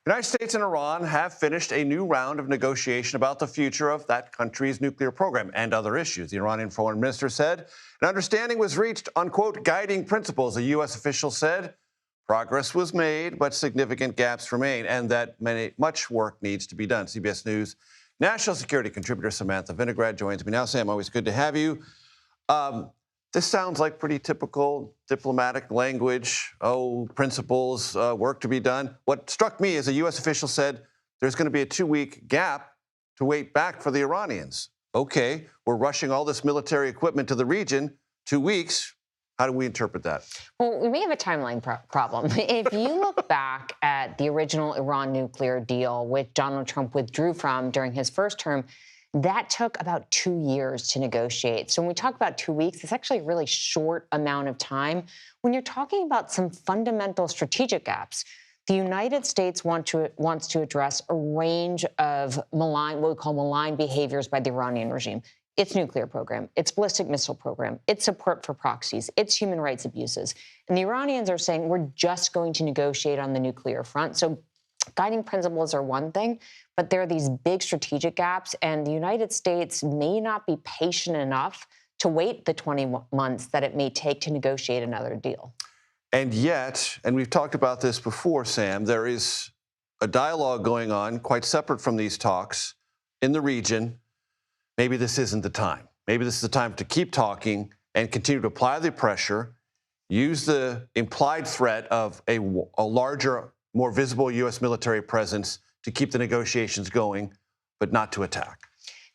The United States and Iran have finished a new round of negotiation about the future of that country's nuclear program and other issues. The Iranian foreign minister said an understanding was reached on, quote, guiding principles. A U.S. official said progress was made, but significant gaps remain, and that much work needs to be done. CBS News national security contributor Samantha Vinograd joins me now. Sam, always good to have you. This sounds like pretty typical diplomatic language. Oh, principles, work to be done. What struck me is a U.S. official said there's going to be a 2-week gap to wait back for the Iranians. Okay, we're rushing all this military equipment to the region. 2 weeks. How do we interpret that? Well, we may have a timeline problem. If you look back at the original Iran nuclear deal, which Donald Trump withdrew from during his first term, that took about 2 years to negotiate. So when we talk about 2 weeks, it's actually a really short amount of time. When you're talking about some fundamental strategic gaps, the United States wants to address a range of what we call malign behaviors by the Iranian regime. Its nuclear program, its ballistic missile program, its support for proxies, its human rights abuses. And the Iranians are saying we're just going to negotiate on the nuclear front. So guiding principles are one thing, but there are these big strategic gaps, and the United States may not be patient enough to wait the 20 months that it may take to negotiate another deal. And yet, and we've talked about this before, Sam, there is a dialogue going on quite separate from these talks in the region. Maybe this isn't the time. Maybe this is the time to keep talking and continue to apply the pressure, use the implied threat of a larger, more visible U.S. military presence to keep the negotiations going, but not to attack.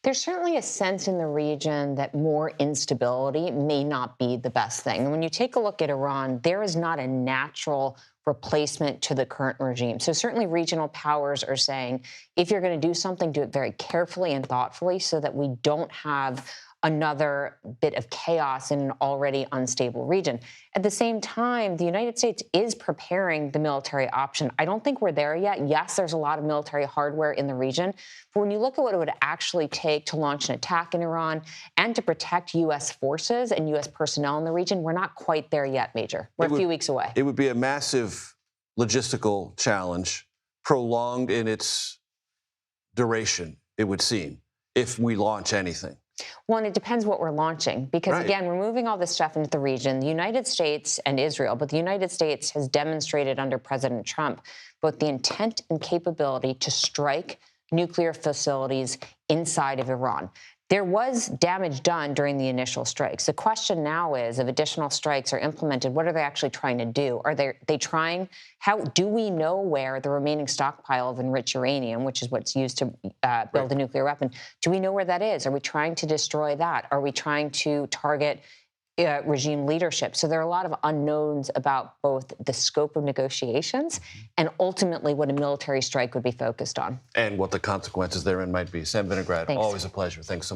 There's certainly a sense in the region that more instability may not be the best thing. And when you take a look at Iran, there is not a natural replacement to the current regime. So certainly regional powers are saying, if you're going to do something, do it very carefully and thoughtfully so that we don't have another bit of chaos in an already unstable region. At the same time, the United States is preparing the military option. I don't think we're there yet. Yes, there's a lot of military hardware in the region, but when you look at what it would actually take to launch an attack in Iran and to protect U.S. forces and U.S. personnel in the region, we're not quite there yet, Major. We're a few weeks away. It would be a massive logistical challenge, prolonged in its duration, it would seem, if we launch anything. Well, and it depends what we're launching, because, again, we're moving all this stuff into the region. The United States and Israel, but the United States has demonstrated under President Trump both the intent and capability to strike nuclear facilities inside of Iran. There was damage done during the initial strikes. The question now is, if additional strikes are implemented, what are they actually trying to do? Are they trying? How do we know where the remaining stockpile of enriched uranium, which is what's used to build a nuclear weapon, do we know where that is? Are we trying to destroy that? Are we trying to target regime leadership? So there are a lot of unknowns about both the scope of negotiations and ultimately what a military strike would be focused on. And what the consequences therein might be. Sam Vinograd, always a pleasure. Thanks so much.